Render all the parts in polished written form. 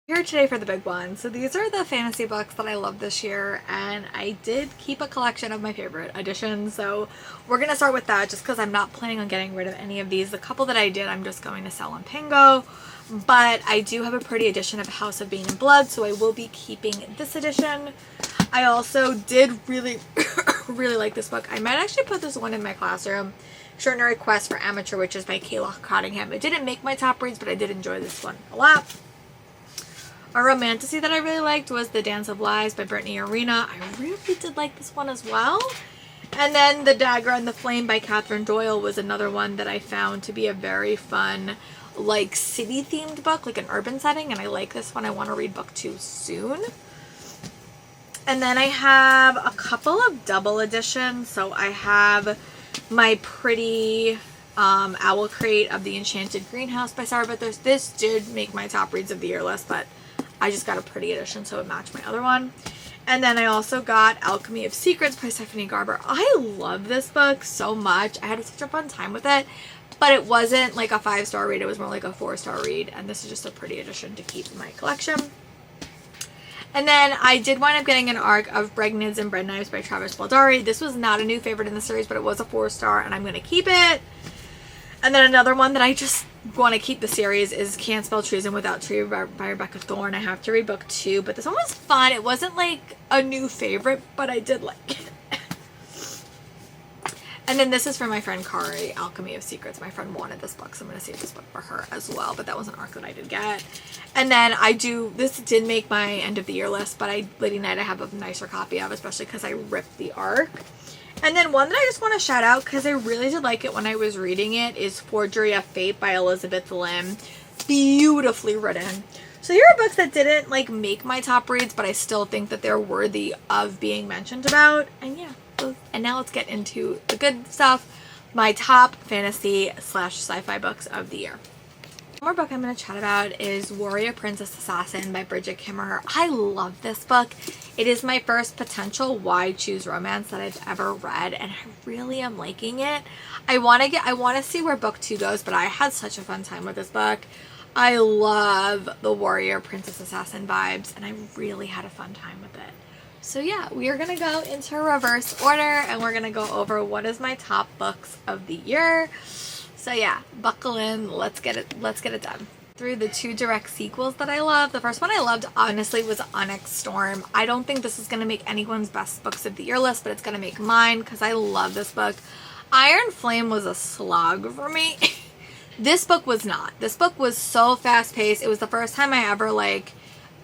Here today for the big one. So these are the fantasy books that I love this year, and I did keep a collection of my favorite editions, so we're gonna start with that just because I'm not planning on getting rid of any of these. The couple that I did I'm just going to sell on Pingo, but I do have a pretty edition of House of Bane and Blood, so I will be keeping this edition. I also did really really like this book. I might actually put this one in my classroom. Extraordinary Quest for Amateur Witches by Kayla Cottingham. It didn't make my top reads, but I did enjoy this one a lot. A romantasy that I really liked was The Dance of Lies by Brittany Arena. I really did like this one as well. And then The Dagger and the Flame by Catherine Doyle was another one that I found to be a very fun, like, city-themed book, like an urban setting, and I like this one. I want to read book 2 soon. And then I have a couple of double editions. So I have my pretty Owl Crate of the Enchanted Greenhouse by Sarah Bethers. This did make my top reads of the year list, but I just got a pretty edition so it matched my other one. And then I also got Alchemy of Secrets by Stephanie Garber. I love this book so much. I had such a fun time with it, but it wasn't like a 5-star read. It was more like a 4-star read, and this is just a pretty edition to keep in my collection. And then I did wind up getting an arc of Bregnids and Bread Knives by Travis Baldari. This was not a new favorite in the series, but it was a 4-star, and I'm going to keep it. And then another one that I just want to keep the series is Can't Spell Treason Without Tree by Rebecca Thorne. I have to read book 2, but this one was fun. It wasn't like a new favorite, but I did like it. And then this is for my friend Kari, Alchemy of Secrets. My friend wanted this book, so I'm going to save this book for her as well, but that was an arc that I did get. And then this did make my end of the year list, but Lady Night I have a nicer copy of, especially because I ripped the arc. And then one that I just want to shout out because I really did like it when I was reading it is Forgery of Fate by Elizabeth Lim. Beautifully written. So here are books that didn't like make my top reads, but I still think that they're worthy of being mentioned about. And yeah, and now let's get into the good stuff. My top fantasy / sci-fi books of the year. One more book I'm going to chat about is Warrior Princess Assassin by Bridget Kimmerer. I love this book. It is my first potential Why Choose Romance that I've ever read, and I really am liking it. I want to see where book 2 goes, but I had such a fun time with this book. I love the Warrior Princess Assassin vibes, and I really had a fun time with it. So yeah, we are going to go into reverse order, and we're going to go over what is my top books of the year. So yeah, buckle in, let's get it done. Through the 2 direct sequels that I love. The first one I loved, honestly, was Onyx Storm. I don't think this is going to make anyone's best books of the year list, but it's going to make mine because I love this book. Iron Flame was a slog for me. This book was not. This book was so fast-paced. It was the first time I ever, like,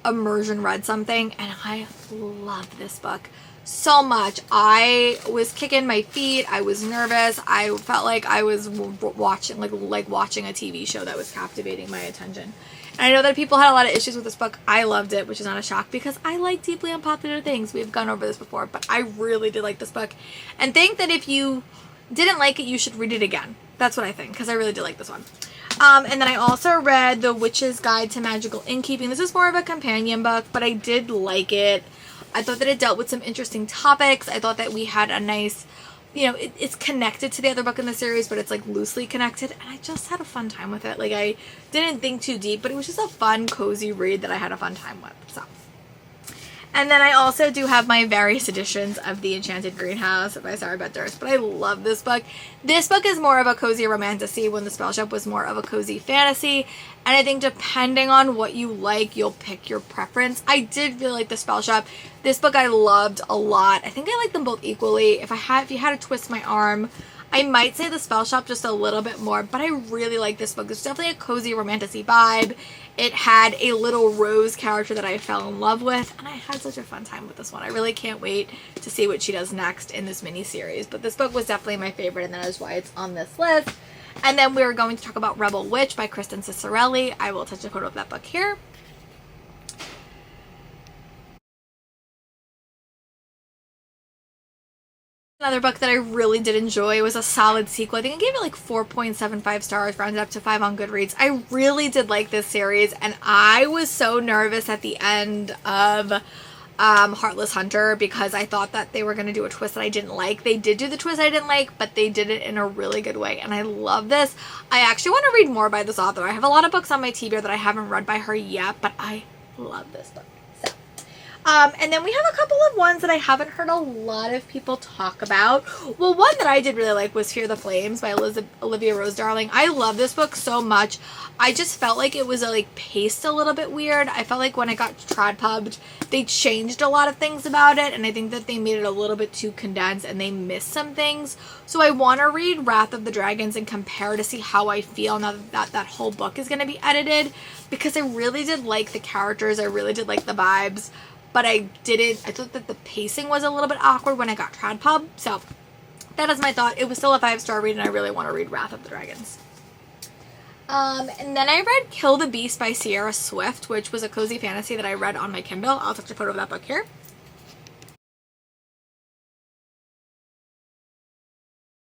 immersion read something, and I loved this book so much. I was kicking my feet. I was nervous. I felt like I was watching like watching a TV show that was captivating my attention. And I know that people had a lot of issues with this book. I loved it, which is not a shock because I like deeply unpopular things. We've gone over this before, but I really did like this book, and think that if you didn't like it, you should read it again. That's what I think, because I really did like this one. And then I also read The Witch's Guide to Magical Innkeeping. This is more of a companion book, but I did like it. I thought that it dealt with some interesting topics. I thought that we had a nice, it's connected to the other book in the series, but it's like loosely connected. And I just had a fun time with it. Like, I didn't think too deep, but it was just a fun, cozy read that I had a fun time with. So. And then I also do have my various editions of The Enchanted Greenhouse by Sarah Bethers, but I love this book. This book is more of a cozy romantasy when The Spell Shop was more of a cozy fantasy, and I think depending on what you like, you'll pick your preference. I did really like The Spell Shop. This book I loved a lot. I think I like them both equally. If you had to twist my arm, I might say The Spell Shop just a little bit more, but I really like this book. It's definitely a cozy romantasy vibe. It had a little Rose character that I fell in love with, and I had such a fun time with this one. I really can't wait to see what she does next in this mini-series. But this book was definitely my favorite, and that is why it's on this list. And then we're going to talk about Rebel Witch by Kristen Cicerelli. I will touch a photo of that book here. Another book that I really did enjoy was a solid sequel. I think I gave it like 4.75 stars, rounded up to 5 on Goodreads. I really did like this series, and I was so nervous at the end of Heartless Hunter because I thought that they were going to do a twist that I didn't like. They did do the twist I didn't like, but they did it in a really good way, and I love this. I actually want to read more by this author. I have a lot of books on my TBR that I haven't read by her yet, but I love this book. So, and then we have a couple of ones that I haven't heard a lot of people talk about. Well, one that I did really like was Fear the Flames by Olivia Rose Darling. I love this book so much. I just felt like it was like paced a little bit weird. I felt like when I got TradPubbed, they changed a lot of things about it, and I think that they made it a little bit too condensed and they missed some things. So I want to read Wrath of the Dragons and compare to see how I feel now that that whole book is going to be edited, because I really did like the characters. I really did like the vibes. But I thought that the pacing was a little bit awkward when I got TradPub. So that is my thought. It was still a 5-star read, and I really want to read Wrath of the Dragons. And then I read Kill the Beast by Sierra Swift, which was a cozy fantasy that I read on my Kindle. I'll touch a photo of that book here.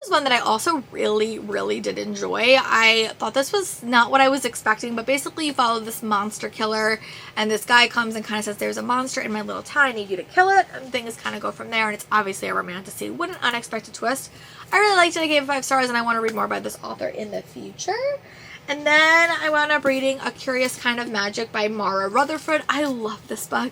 This is one that I also really did enjoy. I thought this was not what I was expecting, but basically you follow this monster killer, and this guy comes and kind of says, there's a monster in my little town, I need you to kill it, and things kind of go from there, and it's obviously a romantasy. What an unexpected twist. I really liked it. I gave it 5 stars, and I want to read more by this author in the future. And then I wound up reading A Curious Kind of Magic by Mara Rutherford. I love this book.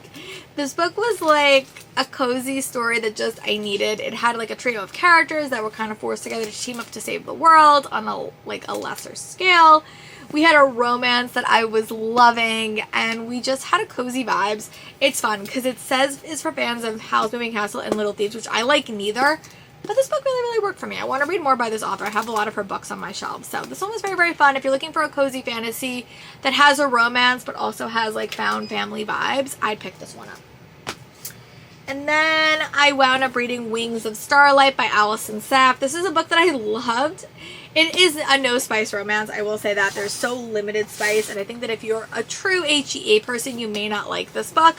This book was like a cozy story that just I needed. It had like a trio of characters that were kind of forced together to team up to save the world on a lesser scale. We had a romance that I was loving, and we just had a cozy vibes. It's fun because it says it's for fans of Howl's Moving Castle and Little Thieves, which I like neither. But this book really worked for me. I want to read more by this author. I have a lot of her books on my shelves. So this one was very fun. If you're looking for a cozy fantasy that has a romance but also has like found family vibes, I'd pick this one up. And then I wound up reading Wings of Starlight by Alison Saff. This is a book that I loved. It is a no spice romance. I will say that. There's so limited spice, and I think that if you're a true HEA person, you may not like this book.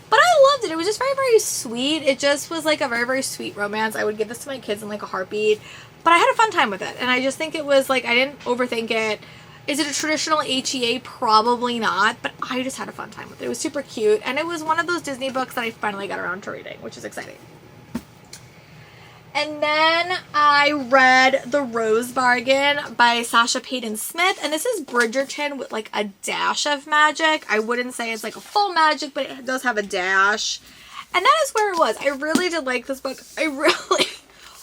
But I loved it. It was just very sweet. It just was like a very sweet romance. I would give this to my kids in like a heartbeat. But I had a fun time with it. And I just think it was like, I didn't overthink it. Is it a traditional HEA? Probably not. But I just had a fun time with it. It was super cute. And it was one of those Disney books that I finally got around to reading, which is exciting. And then I read The Rose Bargain by Sasha Payton Smith. And this is Bridgerton with like a dash of magic. I wouldn't say it's like a full magic, but it does have a dash. And that is where it was. I really did like this book. I really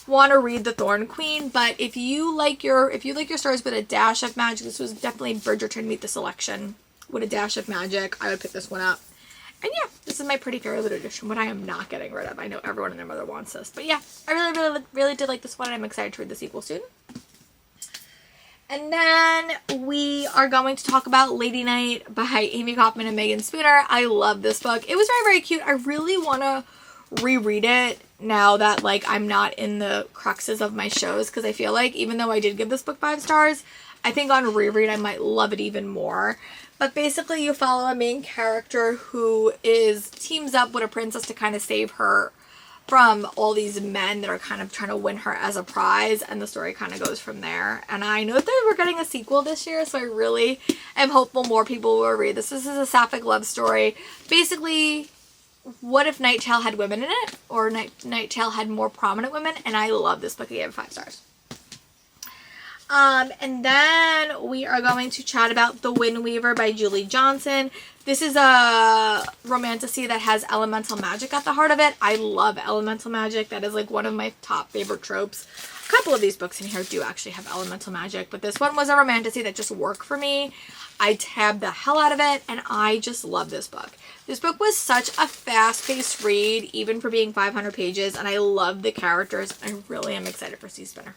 want to read The Thorn Queen. But if you like your stories with a dash of magic, this was definitely Bridgerton meet the selection with a dash of magic. I would pick this one up. And yeah, this is my Pretty Fairy Limited Edition, what I am not getting rid of. I know everyone and their mother wants this. But yeah, I really did like this one, and I'm excited to read the sequel soon. And then we are going to talk about Lady Night by Amy Kaufman and Megan Spooner. I love this book. It was very cute. I really want to reread it now that like I'm not in the cruxes of my shows, because I feel like even though I did give this book 5 stars, I think on reread I might love it even more. But basically you follow a main character who teams up with a princess to kind of save her from all these men that are kind of trying to win her as a prize, and the story kind of goes from there. And I know that we're getting a sequel this year, so I really am hopeful more people will read this. This is a sapphic love story. Basically, what if Nighttale had women in it, or Nighttale had more prominent women? And I love this book. I gave it 5 stars. And then we are going to chat about The Wind Weaver by Julie Johnson. This is a romantasy that has elemental magic at the heart of it. I love elemental magic. That is like one of my top favorite tropes. A couple of these books in here do actually have elemental magic, but this one was a romantasy that just worked for me. I tabbed the hell out of it, and I just love this book. This book was such a fast-paced read, even for being 500 pages, and I love the characters. I really am excited for Sea Spinner.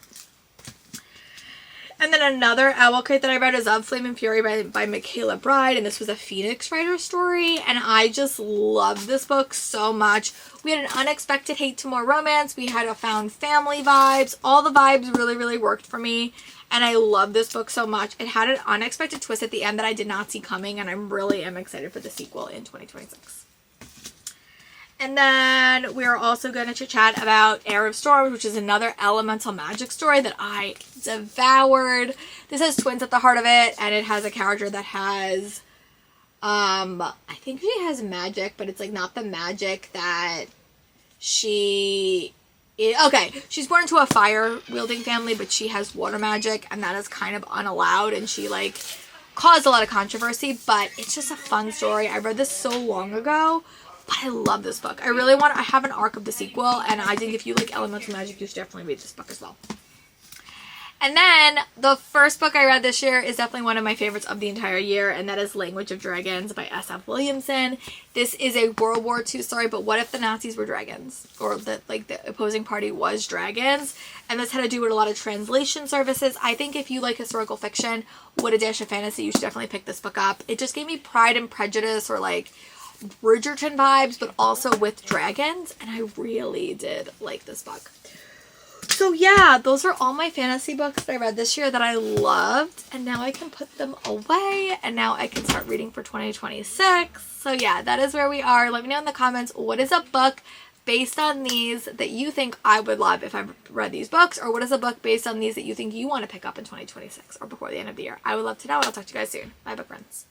And then another Owl Crate that I read is Of Flame and Fury by Michaela Bride, and this was a Phoenix Writer story, and I just love this book so much. We had an unexpected hate to more romance. We had a found family vibes. All the vibes really worked for me, and I love this book so much. It had an unexpected twist at the end that I did not see coming, and I really am excited for the sequel in 2026. And then we are also going to chat about Heir of Storms, which is another elemental magic story that I devoured. This has twins at the heart of it, and it has a character that has, I think she has magic, but it's like not the magic that she is. Okay, she's born into a fire-wielding family, but she has water magic, and that is kind of unallowed, and she like caused a lot of controversy, but it's just a fun story. I read this so long ago, but I love this book. I have an arc of the sequel, and I think if you like elemental magic, you should definitely read this book as well. And then the first book I read this year is definitely one of my favorites of the entire year, and that is Language of Dragons by S.F. Williamson. This is a World War II story, but what if the Nazis were dragons? Or the opposing party was dragons? And this had to do with a lot of translation services. I think if you like historical fiction with a dash of fantasy, you should definitely pick this book up. It just gave me Pride and Prejudice or like Bridgerton vibes, but also with dragons, and I really did like this book. So yeah, those are all my fantasy books that I read this year that I loved, and now I can put them away, and now I can start reading for 2026. So yeah, that is where we are. Let me know in the comments, what is a book based on these that you think I would love if I read these books, or what is a book based on these that you think you want to pick up in 2026 or before the end of the year? I would love to know, and I'll talk to you guys soon. Bye, book friends.